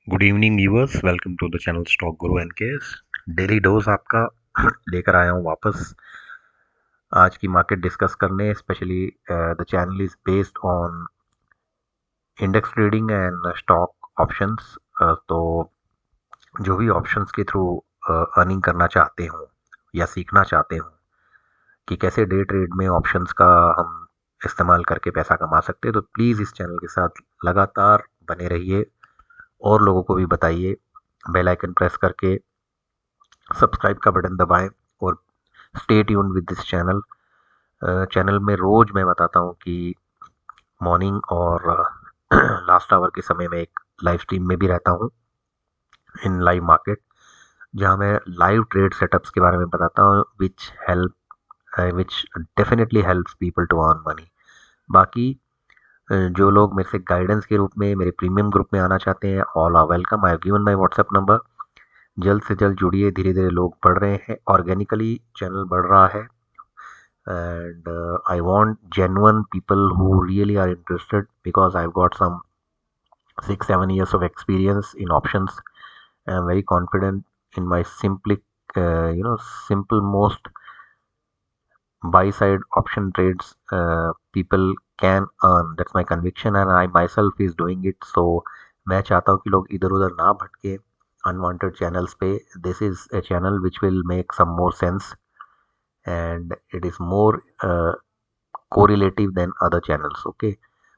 Good evening viewers, welcome to the channel stock guru and case. Daily dose आपका लेकर आया हूँ वापस आज की मार्केट डिस्कस करने। Specially the channel is based on index trading and stock options. तो जो भी ऑप्शंस के थ्रू अर्निंग करना चाहते हो या सीखना चाहते हो कि कैसे डे ट्रेड में ऑप्शंस का हम इस्तेमाल करके पैसा कमा सकते हैं, तो प्लीज़ इस चैनल के साथ लगातार बने रहिए और लोगों को भी बताइए। बेल आइकन प्रेस करके सब्सक्राइब का बटन दबाएं और stay tuned with this channel. Channel में रोज मैं बताता हूँ कि मॉर्निंग और लास्ट आवर के समय में एक लाइव स्ट्रीम में भी रहता हूँ इन लाइव मार्केट, जहाँ मैं लाइव ट्रेड सेटअप्स के बारे में बताता हूँ which definitely helps people to earn money. बाकी जो लोग मेरे से गाइडेंस के रूप में मेरे प्रीमियम ग्रुप में आना चाहते हैं, all are welcome. I have given my WhatsApp number. जल्द से जल्द जुड़िए। धीरे धीरे लोग बढ़ रहे हैं, ऑर्गेनिकली चैनल बढ़ रहा है, and I want genuine people who really are interested because I've got some 6-7 years of experience in options. I'm very confident in my simple most buy side option trades. People can earn. That's my conviction, and I myself is doing it. So मैं चाहता हूँ कि लोग इधर उधर ना भटके unwanted channels पे। This is a channel which will make some more sense, and it is more correlative than other channels. Okay,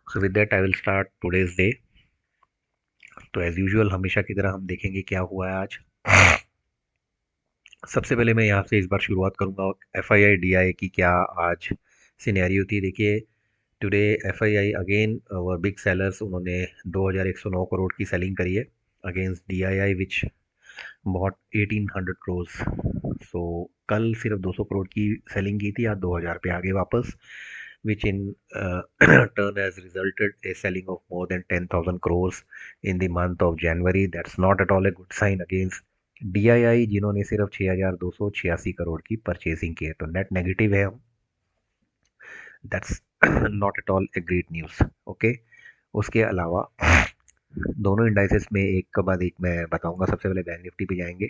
so with that I will start today's day. तो एज यूजुअल हमेशा की तरह हम देखेंगे क्या हुआ है आज। सबसे पहले मैं यहाँ से इस बार शुरुआत करूँगा F I I D I की क्या आज सिनेरियो थी। देखिए, today F I I again were big sellers. उन्होंने 2109 करोड़ की सेलिंग करी है अगेंस्ट डी आई आई विच बहुत 1800 करोड़। सो कल सिर्फ 200 करोड़ की सेलिंग की थी, आज 2000 पे आगे वापस, which in turn has resulted a selling of more than 10,000 crores in the month of January. That's not at all a good sign against DII, जिन्होंने सिर्फ 6286 करोड़ की परचेसिंग की है, तो नेट नेगेटिव है हम। That's not at all a great news. Okay, उसके अलावा दोनों इंडाइसेस में एक के बाद एक मैं बताऊंगा। सबसे पहले बैंक निफ्टी पे जाएंगे।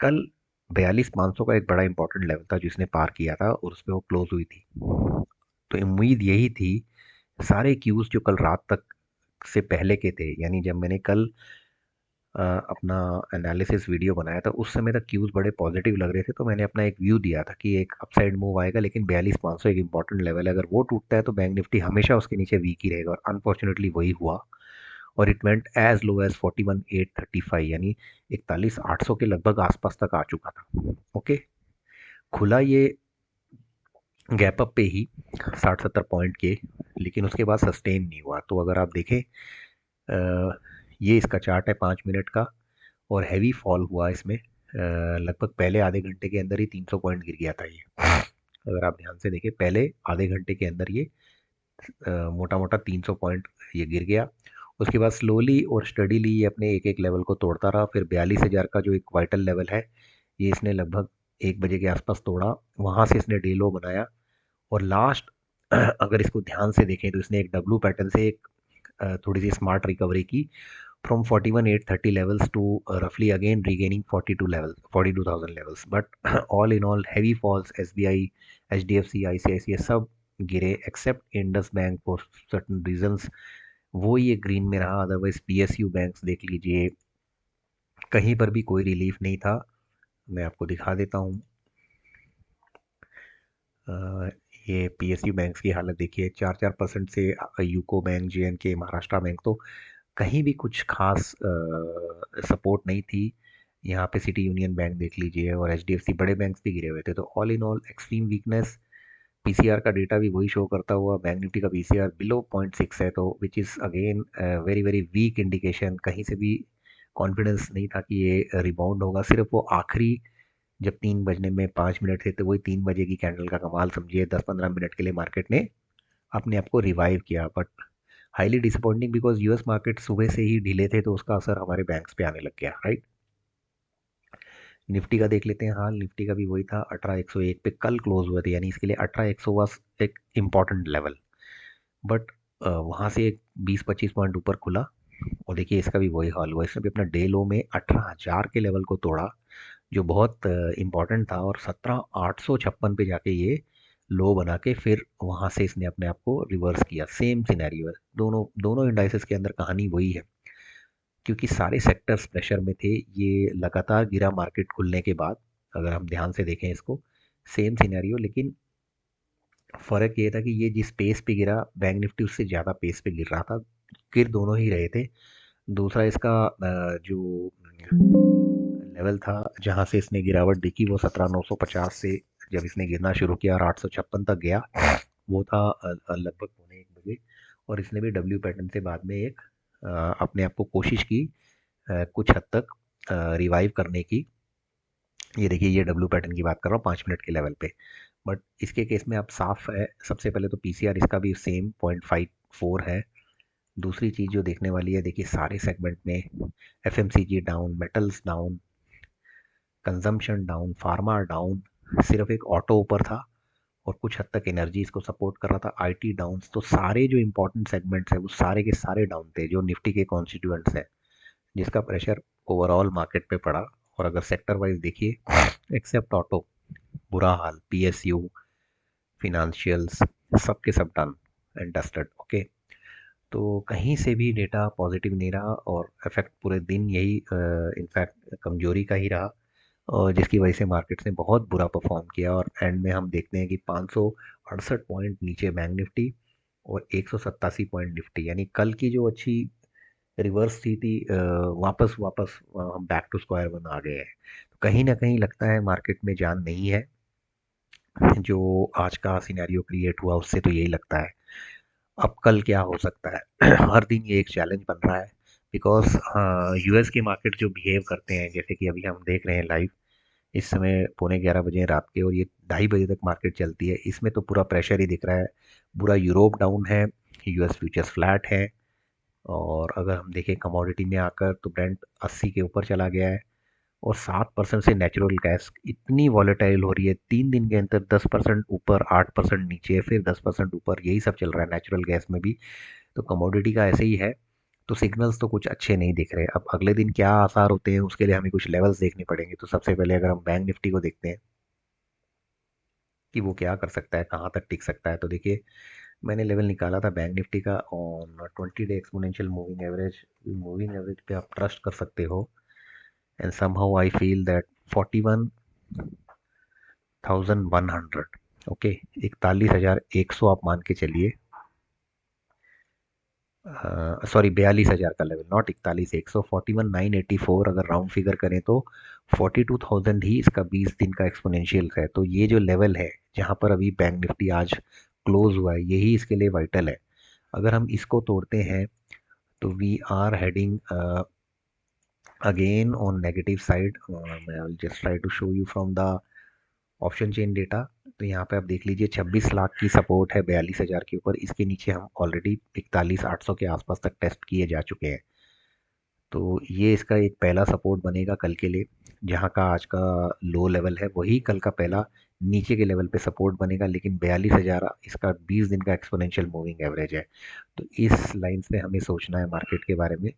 कल 42,500 का एक बड़ा इंपॉर्टेंट लेवल था जिसने पार किया था और उस पर वो क्लोज हुई थी। तो उम्मीद यही थी, सारे क्यूज जो कल रात तक से पहले के थे, यानी जब मैंने कल अपना एनालिसिस वीडियो बनाया था उस समय तक क्यूज बड़े पॉजिटिव लग रहे थे। तो मैंने अपना एक व्यू दिया था कि एक अपसाइड मूव आएगा, लेकिन 42,500 एक इंपॉर्टेंट लेवल है, अगर वो टूटता है तो बैंक निफ्टी हमेशा उसके नीचे वीक ही रहेगा, और अनफॉर्चुनेटली वही हुआ। और it went as low as 41,835, यानी 41,800 के लगभग आसपास तक आ चुका था। ओके, खुला ये गैप अप पे ही 60-70 पॉइंट के, लेकिन उसके बाद सस्टेन नहीं हुआ। तो अगर आप देखें, ये इसका चार्ट है 5 मिनट का, और हैवी फॉल हुआ इसमें। लगभग पहले आधे घंटे के अंदर ही 300 पॉइंट गिर गया था ये। अगर आप ध्यान से देखें, पहले आधे घंटे के अंदर ये मोटा मोटा 300 पॉइंट ये गिर गया। उसके बाद स्लोली और स्टडीली ये अपने एक एक लेवल को तोड़ता रहा। फिर 42,000 का जो एक वाइटल लेवल है, ये इसने लगभग 1 बजे के आसपास तोड़ा। वहाँ से इसने डे लो बनाया, और लास्ट अगर इसको ध्यान से देखें तो इसने एक डब्लू पैटर्न से एक थोड़ी सी स्मार्ट रिकवरी की from 41,830 levels to roughly again regaining 42,000 levels. But all in all heavy falls, SBI, HDFC, ICICI सब गिरे except Indus bank for certain reasons. वो ये ग्रीन में रहा, अदरवाइज PSU बैंक्स देख लीजिए, कहीं पर भी कोई रिलीफ नहीं था। मैं आपको दिखा देता हूँ। ये PSU बैंक्स की हालत देखिए, 4-4% से UCO bank, JNK, Maharashtra bank, तो कहीं भी कुछ खास सपोर्ट नहीं थी। यहाँ पे सिटी यूनियन बैंक देख लीजिए, और HDFC, बड़े बैंक्स भी गिरे हुए थे। तो all in all extreme weakness. PCR का डेटा भी वही शो करता हुआ, बैंक निफ्टी का PCR बिलो 0.6 है, तो which is again very very weak indication. कहीं से भी कॉन्फिडेंस नहीं था कि ये रिबाउंड होगा। सिर्फ वो आखिरी जब 3 बजने में 5 मिनट थे, तो वही 3 बजे की कैंडल का कमाल समझिए, 10-15 मिनट के लिए मार्केट ने अपने आप को रिवाइव किया। But highly disappointing, because US market सुबह से ही ढीले थे, तो उसका असर हमारे बैंक्स पे आने लग गया, राइट। निफ्टी का देख लेते हैं हाल। निफ्टी का भी वही था, 18,101 पे कल क्लोज हुआ था, यानी इसके लिए 18,100 वाज एक इम्पॉर्टेंट लेवल। बट वहाँ से एक 20-25 पॉइंट ऊपर खुला, और देखिए इसका भी वही हाल हुआ, इसने भी अपना डे लो में 18,000 के लेवल को तोड़ा, जो बहुत इंपॉर्टेंट था, और 17,856 पे जाके ये लो बना के फिर वहाँ से इसने अपने आप को रिवर्स किया। सेम सिनेरियो है, दोनों दोनों इंडाइसेस के अंदर कहानी वही है, क्योंकि सारे सेक्टर्स प्रेशर में थे। ये लगातार गिरा मार्केट खुलने के बाद, अगर हम ध्यान से देखें इसको, सेम सिनेरियो, लेकिन फ़र्क ये था कि ये जिस पेस पे गिरा, बैंक निफ्टी उससे ज़्यादा पेस पे गिर रहा था। गिर दोनों ही रहे थे। दूसरा इसका जो लेवल था जहाँ से इसने गिरावट दिखी, वो 17,950 से जब इसने गिरना शुरू किया और 856 तक गया, वो था लगभग 1:45 बजे। और इसने भी डब्ल्यू पैटर्न से बाद में एक अपने आप को कोशिश की कुछ हद तक रिवाइव करने की। ये देखिए, ये डब्ल्यू पैटर्न की बात कर रहा हूँ 5 मिनट के लेवल पे। बट इसके केस में अब साफ है, सबसे पहले तो पीसीआर इसका भी सेम 0.54 है। दूसरी चीज़ जो देखने वाली है, देखिए सारे सेगमेंट में FMCG down, metals down, consumption down, pharma down, सिर्फ एक ऑटो ऊपर था और कुछ हद तक एनर्जी इसको सपोर्ट कर रहा था। आईटी डाउन, तो सारे जो इंपॉर्टेंट सेगमेंट्स है वो सारे के सारे डाउन थे, जो निफ्टी के कॉन्स्टिट्यूएंट्स है, जिसका प्रेशर ओवरऑल मार्केट पे पड़ा। और अगर सेक्टर वाइज देखिए, एक्सेप्ट ऑटो, बुरा हाल, पीएसयू, फिनेंशियल्स, सब के सब डन एंड डस्टेड। ओके, तो कहीं से भी डेटा पॉजिटिव नहीं रहा, और इफेक्ट पूरे दिन यही इनफैक्ट कमजोरी का ही रहा, और जिसकी वजह से मार्केट ने बहुत बुरा परफॉर्म किया। और एंड में हम देखते हैं कि 568 पॉइंट नीचे बैंक निफ्टी और 187 पॉइंट निफ्टी, यानी कल की जो अच्छी रिवर्स थी वापस वापस हम बैक टू स्क्वायर वन आ गए हैं। तो कहीं ना कहीं लगता है मार्केट में जान नहीं है। जो आज का सिनेरियो क्रिएट हुआ उससे तो यही लगता है। अब कल क्या हो सकता है हर दिन ये एक चैलेंज बन रहा है, बिकॉज यूएस के मार्केट जो बिहेव करते हैं, जैसे कि अभी हम देख रहे हैं लाइव, इस समय 11:45 रात के, और ये 2:30 बजे तक मार्केट चलती है, इसमें तो पूरा प्रेशर ही दिख रहा है। पूरा यूरोप डाउन है, यूएस फ्यूचर्स फ्लैट है। और अगर हम देखें कमोडिटी में आकर, तो ब्रेंट 80 के ऊपर चला गया है। और 7% से नेचुरल गैस इतनी वॉलेटाइल हो रही है, 3 दिन के अंदर 10% ऊपर, 8% नीचे, फिर 10% ऊपर, यही सब चल रहा है नेचुरल गैस में भी। तो कमोडिटी का ऐसे ही है। तो सिग्नल्स तो कुछ अच्छे नहीं दिख रहे। अब अगले दिन क्या आसार होते हैं, उसके लिए हमें कुछ लेवल्स देखने पड़ेंगे। तो सबसे पहले अगर हम बैंक निफ्टी को देखते हैं कि वो क्या कर सकता है, कहाँ तक टिक सकता है, तो देखिए मैंने लेवल निकाला था बैंक निफ्टी का on 20 day exponential moving average. Moving average पे आप ट्रस्ट कर सकते हो, and somehow I feel that 41,100, okay, 41,100 आप मान के चलिए। सॉरी, 42,000 का लेवल, नॉट 41,100, 41,984 अगर राउंड फिगर करें तो 42,000 ही इसका 20 दिन का एक्सपोनेंशियल है। तो ये जो लेवल है जहाँ पर अभी बैंक निफ्टी आज क्लोज हुआ है, यही इसके लिए वाइटल है। अगर हम इसको तोड़ते हैं तो we are heading again on negative side. मैं I just try to show you from the option chain data. तो यहाँ पे आप देख लीजिए 26 लाख की सपोर्ट है 42,000 के ऊपर, इसके नीचे हम ऑलरेडी 41,800 के आसपास तक टेस्ट किए जा चुके हैं। तो ये इसका एक पहला सपोर्ट बनेगा कल के लिए। जहाँ का आज का लो लेवल है, वही कल का पहला नीचे के लेवल पे सपोर्ट बनेगा, लेकिन 42,000 इसका 20 दिन का एक्सपोनेंशियल मूविंग एवरेज है। तो इस लाइन पे हमें सोचना है मार्केट के बारे में।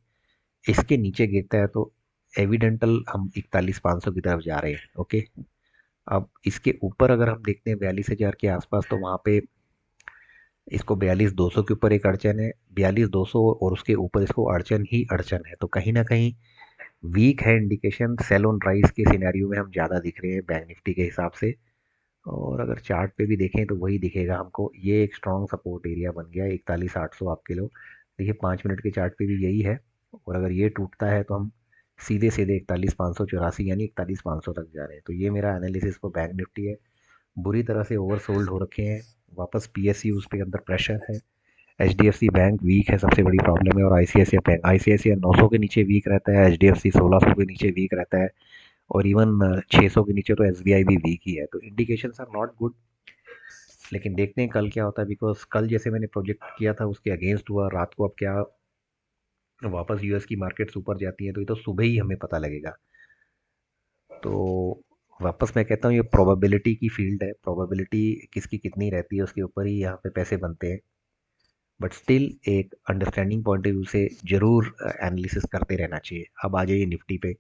इसके नीचे गिरता है तो एविडेंटल हम 41,500 की तरफ जा रहे हैं। ओके, अब इसके ऊपर अगर हम देखते हैं 42,000 के आसपास, तो वहाँ पे इसको 42,200 के ऊपर एक अड़चन है, 42,200, और उसके ऊपर इसको अड़चन ही अड़चन है। तो कहीं ना कहीं वीक है इंडिकेशन, सेल ऑन राइज के सिनेरियो में हम ज़्यादा दिख रहे हैं बैंक निफ्टी के हिसाब से। और अगर चार्ट पे भी देखें तो वही दिखेगा हमको, ये एक स्ट्रॉन्ग सपोर्ट एरिया बन गया 41,800 आपके लो। देखिए 5 मिनट के चार्ट पे भी यही है। और अगर ये टूटता है तो हम सीधे सीधे 41,584 यानी 41,500 तक जा रहे हैं। तो ये मेरा एनालिसिस पर बैंक निफ्टी है। बुरी तरह से ओवरसोल्ड हो रखे हैं। वापस पीएसयू उस पे अंदर प्रेशर है। एचडीएफसी बैंक वीक है, सबसे बड़ी प्रॉब्लम है। और आईसीआईसीआई बैंक, आईसीआईसीआई 900 के नीचे वीक रहता है, एचडीएफसी 1600 के नीचे वीक रहता है, और इवन 600 के नीचे तो एसबीआई भी वीक ही है। तो इंडिकेशन आर नॉट गुड। लेकिन देखते हैं कल क्या होता है, बिकॉज कल जैसे मैंने प्रोजेक्ट किया था उसके अगेंस्ट हुआ रात को। अब क्या वापस यूएस की मार्केट्स ऊपर जाती हैं, तो ये तो सुबह ही हमें पता लगेगा। तो वापस मैं कहता हूँ ये प्रोबेबिलिटी की फील्ड है। प्रोबेबिलिटी किसकी कितनी रहती है उसके ऊपर ही यहाँ पे पैसे बनते हैं। बट स्टिल एक अंडरस्टैंडिंग पॉइंट ऑफ व्यू से जरूर एनालिसिस करते रहना चाहिए। अब आ जाइए निफ्टी पे।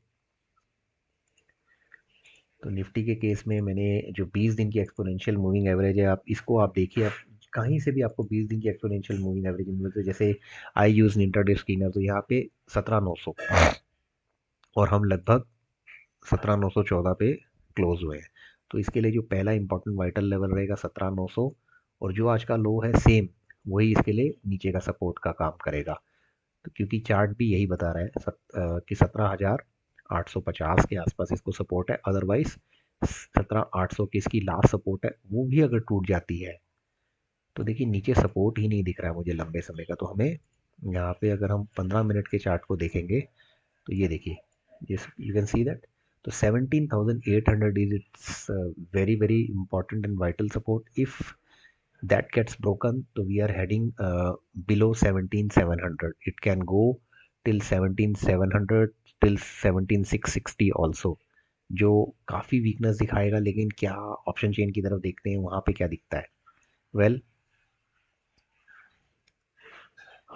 तो निफ्टी के केस में मैंने जो 20 दिन की एक्सपोनेंशियल मूविंग एवरेज है, आप इसको आप देखिए, आप कहीं से भी आपको 20 दिन की एक्सपोनेंशियल मूविंग एवरेज मिले, तो जैसे आई यूज इंटरडे स्कैनर, तो यहाँ पे 17,900 और हम लगभग 17,914 पे क्लोज हुए हैं। तो इसके लिए जो पहला इंपॉर्टेंट वाइटल लेवल रहेगा 17,900, और जो आज का लो है सेम, वही इसके लिए नीचे का सपोर्ट का काम करेगा। तो क्योंकि चार्ट भी यही बता रहा है कि 17,850 के आसपास इसको सपोर्ट है, अदरवाइज 17,800 की इसकी लास्ट सपोर्ट है, वो भी अगर टूट जाती है तो देखिए नीचे सपोर्ट ही नहीं दिख रहा है मुझे लंबे समय का। तो हमें यहाँ पे अगर हम 15 मिनट के चार्ट को देखेंगे तो ये देखिए, यू कैन सी दैट। तो 17,800 is it's very very important and vital support. If that gets broken, so we are heading below 17,700. It can go till 17,700, till 17,660 also, जो काफ़ी वीकनेस दिखाएगा। लेकिन क्या ऑप्शन चेन की तरफ देखते हैं, वहाँ पे क्या दिखता है? वेल,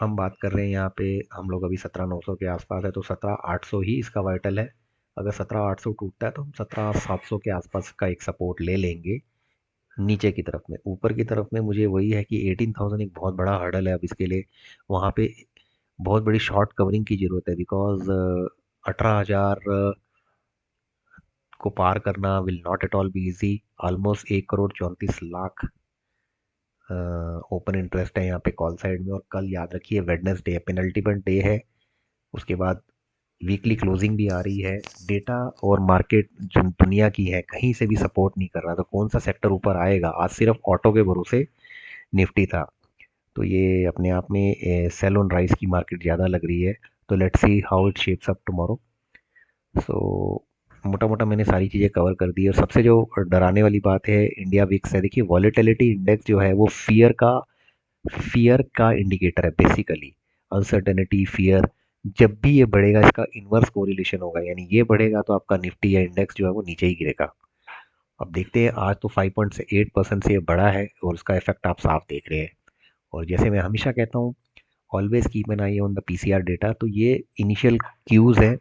हम बात कर रहे हैं यहाँ पे, हम लोग अभी 17,900 के आसपास है, तो 17,800 ही इसका वाइटल है। अगर 17,800 टूटता है तो हम 17,700 के आसपास का एक सपोर्ट ले लेंगे नीचे की तरफ में। ऊपर की तरफ में मुझे वही है कि 18,000 एक बहुत बड़ा हर्डल है अब इसके लिए। वहाँ पे बहुत बड़ी शॉर्ट कवरिंग की ज़रूरत है, बिकॉज 18,000 को पार करना will not at all be easy. Almost 1,34,00,000 open interest है यहाँ पे कॉल साइड में। और कल याद रखिए वेडनेसडे है, पेनल्टीमेंट डे है। उसके बाद वीकली क्लोजिंग भी आ रही है। डेटा और मार्केट जो दुनिया की है कहीं से भी सपोर्ट नहीं कर रहा, तो कौन सा सेक्टर ऊपर आएगा? आज सिर्फ ऑटो के भरोसे निफ्टी था। तो ये अपने आप में सेल ऑन राइस की मार्केट ज़्यादा लग रही है। तो let's see how it shapes up tomorrow. So मोटा मोटा मैंने सारी चीज़ें कवर कर दी। और सबसे जो डराने वाली बात है इंडिया विक्स है। देखिए वॉलेटिलिटी इंडेक्स जो है वो फियर का इंडिकेटर है बेसिकली। अनसर्टेनिटी, फियर, जब भी ये बढ़ेगा इसका इन्वर्स कोरिलेशन होगा, यानी ये बढ़ेगा तो आपका निफ्टी या इंडेक्स जो है वो नीचे ही गिरेगा। अब देखते हैं, आज तो 5.8% से ये बढ़ा है और उसका इफेक्ट आप साफ देख रहे हैं। और जैसे मैं हमेशा कहता हूँ, always keep an I on the PCR data. तो ये इनिशियल क्यूज है,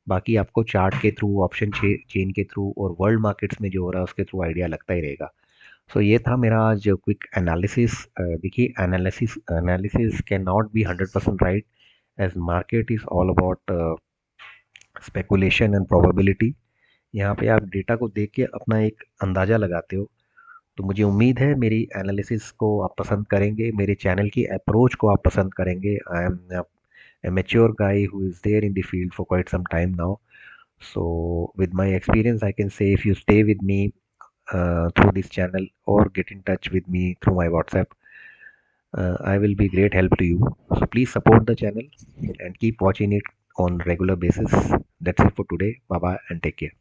बाकी आपको चार्ट के थ्रू, ऑप्शन चेन के थ्रू और वर्ल्ड मार्केट्स में जो हो रहा है उसके थ्रू आइडिया लगता ही रहेगा। सो ये था मेरा आज क्विक एनालिसिस। देखिए analysis analysis can not be 100% right, as market is all about speculation and probability. यहाँ पे आप डेटा को देख के अपना एक अंदाज़ा लगाते हो। तो मुझे उम्मीद है मेरी एनालिसिस को आप पसंद करेंगे, मेरे चैनल की अप्रोच को आप पसंद करेंगे। I am a mature guy who is there in the field for quite some time now. So, with my experience, I can say if you stay with me through this channel or get in touch with me through my WhatsApp, I will be great help to you. So, please support the channel and keep watching it on regular basis. That's it for today. Bye bye and take care.